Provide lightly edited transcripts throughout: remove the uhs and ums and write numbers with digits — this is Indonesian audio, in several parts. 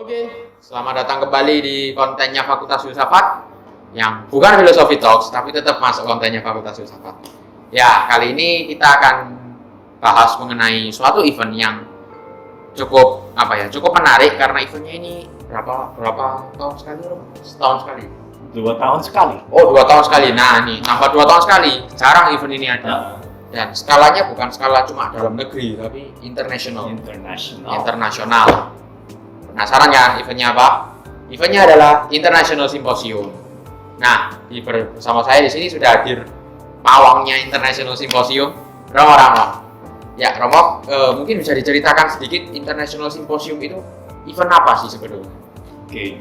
Oke, selamat datang kembali di kontennya Fakultas Filsafat yang bukan Philosophy Talks, tapi tetap masuk kontennya Fakultas Filsafat. Ya, kali ini kita akan bahas mengenai suatu event yang cukup menarik karena eventnya ini berapa tahun sekali? Setahun sekali. 2 tahun sekali. Oh, 2 tahun sekali. Nah, ini tambah 2 tahun sekali. Jarang event ini ada. Dan skalanya bukan skala cuma dalam negeri, tapi internasional. Penasaran ya eventnya apa? Eventnya adalah International Symposium. Nah, bersama saya di sini sudah hadir pawangnya International Symposium, Romo. Ya, Romo, mungkin bisa diceritakan sedikit International Symposium itu event apa sih sebetulnya? Oke,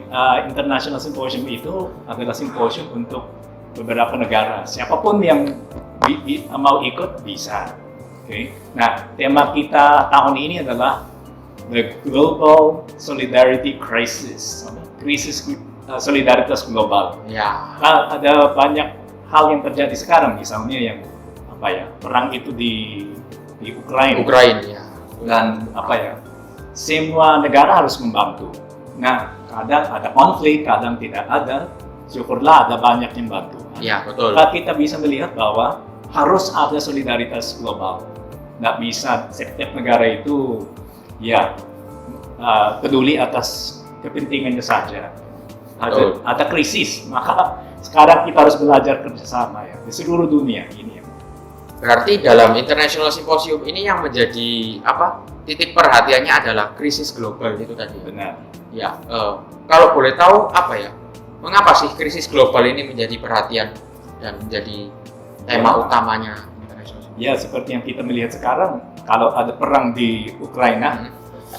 International Symposium itu adalah simposium untuk beberapa negara. Siapapun yang mau ikut bisa. Oke. Nah, tema kita tahun ini adalah The Global Solidarity Crisis, krisis solidaritas global. Ya. Ada banyak hal yang terjadi sekarang, misalnya yang perang itu di Ukraina. Ya. Dan semua negara harus membantu. Nah, kadang ada konflik, kadang tidak ada. Syukurlah ada banyak yang bantu. Ya, betul. Maka kita bisa melihat bahwa harus ada solidaritas global. Nggak bisa setiap negara itu peduli atas kepentingannya saja. Ada krisis, maka sekarang kita harus belajar kerjasama ya di seluruh dunia ini. Berarti dalam International Symposium ini yang menjadi titik perhatiannya adalah krisis global itu tadi. Benar. Ya, kalau boleh tahu mengapa sih krisis global ini menjadi perhatian dan menjadi tema utamanya International Symposium? Ya, seperti yang kita melihat sekarang, kalau ada perang di Ukraina,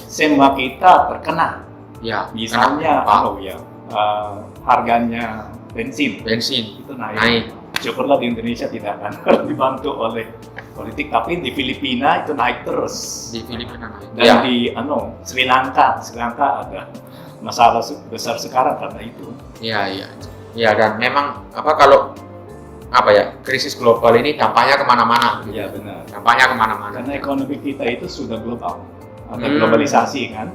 semua kita terkena. Ya, misalnya harganya bensin itu naik. Syukurlah di Indonesia tidak akan dibantu oleh politik, tapi di Filipina itu naik terus. Di Filipina naik. Dan di Sri Lanka ada masalah besar sekarang karena itu. Iya. Dan memang krisis global ini dampaknya kemana-mana. Iya, benar. Dampaknya kemana-mana. Karena ekonomi kita itu sudah global, ada globalisasi kan.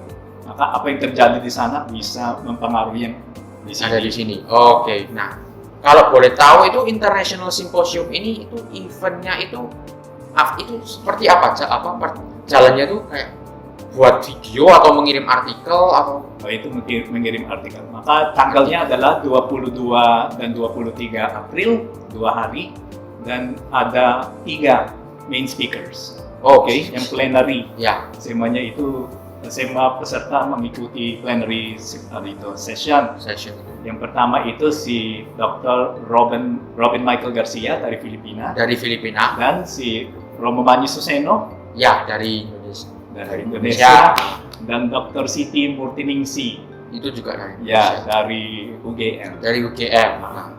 Maka apa yang terjadi di sana bisa mempengaruhi yang di sini. Ada di sini. Oke. Nah, kalau boleh tahu itu International Symposium ini itu eventnya itu seperti apa? Jalannya itu kayak buat video atau mengirim artikel atau? Itu mengirim artikel. Maka tanggalnya adalah 22 dan 23 April, 2 hari, dan ada 3 main speakers. Oke. Yang plenary. Ya. Semua peserta mengikuti plenary session. Yang pertama itu si Dr. Robin Michael Garcia dari Filipina. Dan si Romo Manny Suseno. Ya, dari Indonesia. Dan Dr. Siti Murtiningsi. Itu juga dari Indonesia. Ya, dari UGM.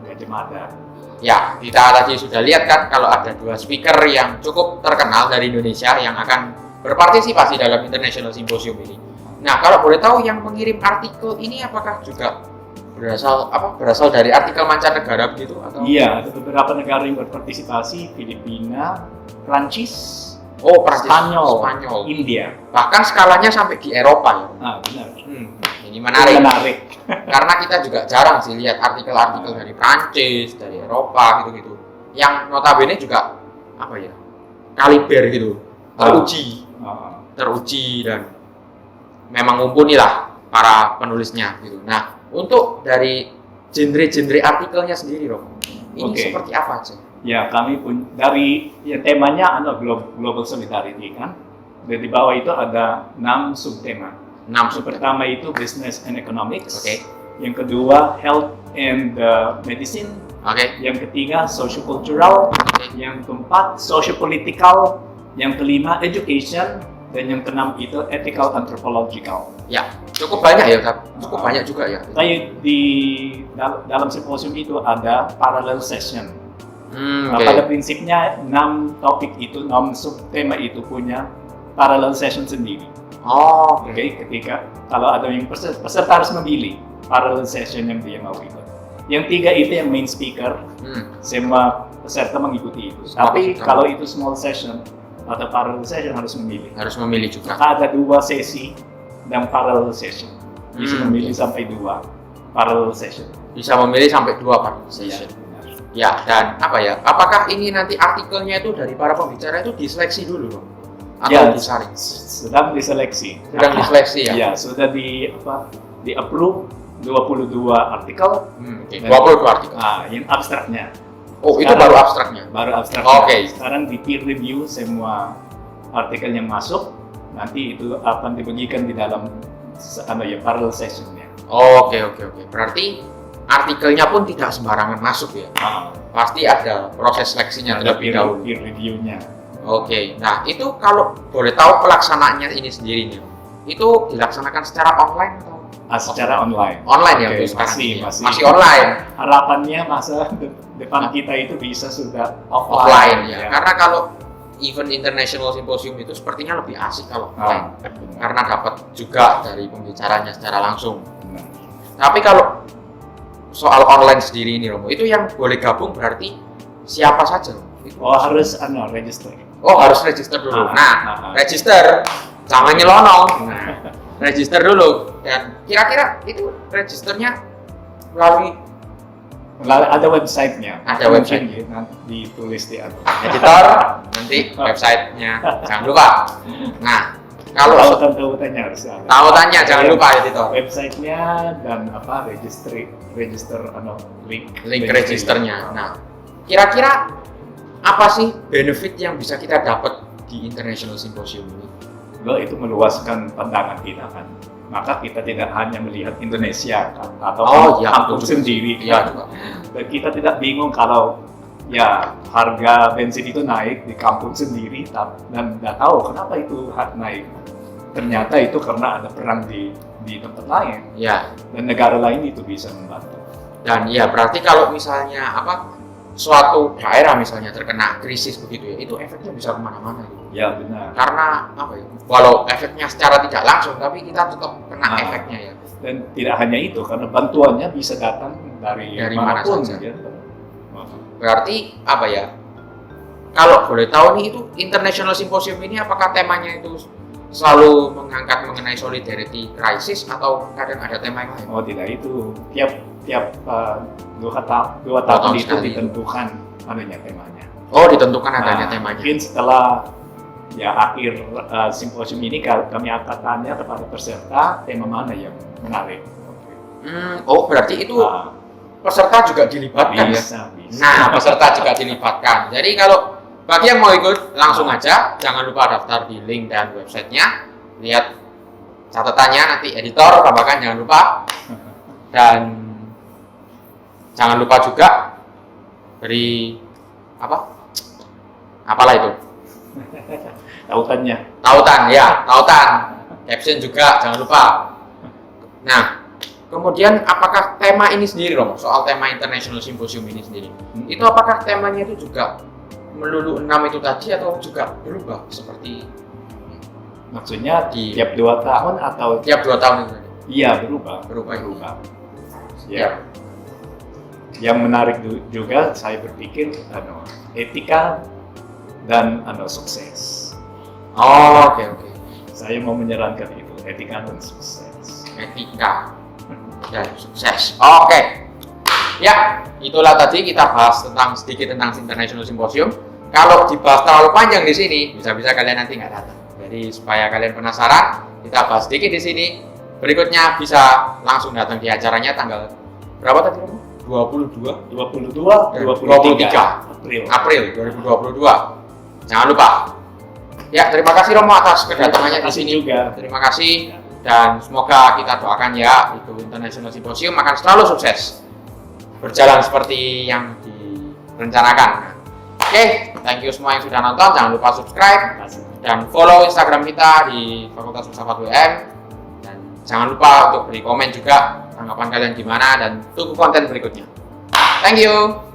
Gajah Mada. Ya, kita tadi sudah lihat kan kalau ada 2 speaker yang cukup terkenal dari Indonesia yang akan berpartisipasi dalam International Symposium ini. Nah, kalau boleh tahu yang mengirim artikel ini apakah juga berasal dari artikel mancanegara begitu atau? Iya, ada beberapa negara yang berpartisipasi, Filipina, Prancis, Spanyol, India. Bahkan skalanya sampai di Eropa ya. Benar. Ini menarik. Karena kita juga jarang sih lihat artikel-artikel dari Prancis, dari Eropa gitu-gitu. Yang notabene juga kaliber gitu. Teruji dan memang mumpuni lah para penulisnya gitu. Nah, untuk dari genre artikelnya sendiri, ini seperti apa aja? Ya, kami pun temanya global solidarity kan. Dan di bawah itu ada 6 subtema. Pertama itu business and economics. Yang kedua health and medicine. Yang ketiga sociocultural. Yang keempat sociopolitical. Yang kelima education. Dan yang keenam itu ethical anthropological. Ya, cukup banyak ya, cukup banyak juga ya. Di dalam simposium itu ada parallel session. Pada prinsipnya 6 topik itu, 6 subtema itu punya parallel session sendiri. Ketika kalau ada yang peserta harus memilih parallel session yang dia mau ikut. Yang 3 itu yang main speaker, semua peserta mengikuti itu. Tapi kalau itu small session atau parallel session harus memilih. Harus memilih juga. Ada 2 sesi dan parallel session. bisa memilih sampai 2 parallel session. Bisa memilih sampai 2 parallel session. Ya, dan apa ya? Apakah ini nanti artikelnya itu dari para pembicara itu diseleksi dulu dong? Atau disaring? Sedang diseleksi. Sedang diseleksi ya? Ya, sudah di approve 22 artikel. 22 artikel. Nah, yang abstraknya. Oh, itu baru abstraknya? Baru abstraknya. Oke. Sekarang di peer review semua artikel yang masuk, nanti itu akan dibagikan di dalam parallel sessionnya. Oke. Berarti artikelnya pun tidak sembarangan masuk ya? Pasti ada proses seleksinya terlebih dahulu. Peer review-nya. Oke. Nah, itu kalau boleh tahu pelaksanaannya ini sendiri nih, itu dilaksanakan secara online atau? Secara online. Online ya, masih online. Harapannya masa depan kita itu bisa sudah offline ya. Karena kalau event International Symposium itu sepertinya lebih asik kalau offline. Karena dapat juga dari pembicaranya secara langsung. Tapi kalau soal online sendiri ini Romo, itu yang boleh gabung berarti siapa saja? Harus register. Harus register dulu. Register jangan nyelonong. Register dulu. Dan kira-kira itu registernya melalui ada websitenya. Ada website. Nanti ditulis di atas. Editor nanti websitenya jangan lupa. Nah, kalau tautannya harus ada. Tautannya jangan lupa editor. Websitenya dan register link registernya. Nah, kira-kira apa sih benefit yang bisa kita dapat di International Symposium ini? Itu meluaskan pandangan kita kan. Maka kita tidak hanya melihat Indonesia kan, atau kampung sendiri. Iya juga. Dan kita tidak bingung kalau harga bensin itu naik di kampung sendiri dan nggak tahu kenapa itu naik. Ternyata itu karena ada perang di tempat lain. Ya. Dan negara lain itu bisa membantu. Dan ya berarti kalau misalnya suatu daerah misalnya terkena krisis begitu ya, itu efeknya bisa kemana-mana. Ya benar. Karena walau efeknya secara tidak langsung, tapi kita tetap kena efeknya ya. Dan tidak hanya itu, karena bantuannya bisa datang dari mana manapun. saja. Berarti kalau boleh tahu nih, itu International Symposium ini apakah temanya itu selalu mengangkat mengenai solidarity crisis atau kadang ada tema yang lain? Tidak, itu tiap 2 tahun itu ditentukan temanya. Ditentukan adanya temanya. Mungkin setelah akhir simposium ini kami akan tanya kepada peserta tema mana yang menarik. Berarti itu peserta juga dilibatkan bisa. Nah, peserta juga dilibatkan. Jadi kalau bagi yang mau ikut langsung aja, jangan lupa daftar di link dan websitenya. Lihat catatannya nanti editor tambahkan, jangan lupa. Dan jangan lupa juga beri apalah itu? Tautan. Caption juga jangan lupa. Nah, kemudian apakah tema ini sendiri soal tema International Symposium ini sendiri, itu apakah temanya itu juga melulu 6 itu tadi atau juga berubah seperti? Maksudnya tiap 2 tahun atau tiap 2 tahun itu? Iya, berubah. Ya. Yang menarik juga saya berpikir etika dan sukses. Oke. Saya mau menyarankan itu, etika dan sukses. Etika dan sukses. Oke. Ya, itulah tadi kita bahas sedikit tentang International Symposium. Kalau dibahas terlalu panjang di sini, bisa-bisa kalian nanti nggak datang. Jadi supaya kalian penasaran, kita bahas sedikit di sini. Berikutnya bisa langsung datang di acaranya tanggal berapa tadi? 23 April 2022. Jangan lupa. Ya, terima kasih Romo atas kedatangannya di sini. Terima kasih dan semoga kita doakan ya itu International Symposium akan selalu sukses. Berjalan seperti yang direncanakan. Oke, thank you semua yang sudah nonton. Jangan lupa subscribe dan follow Instagram kita di Fakultas Filsafat UM. Dan jangan lupa untuk beri komen juga tanggapan kalian gimana dan tunggu konten berikutnya. Thank you.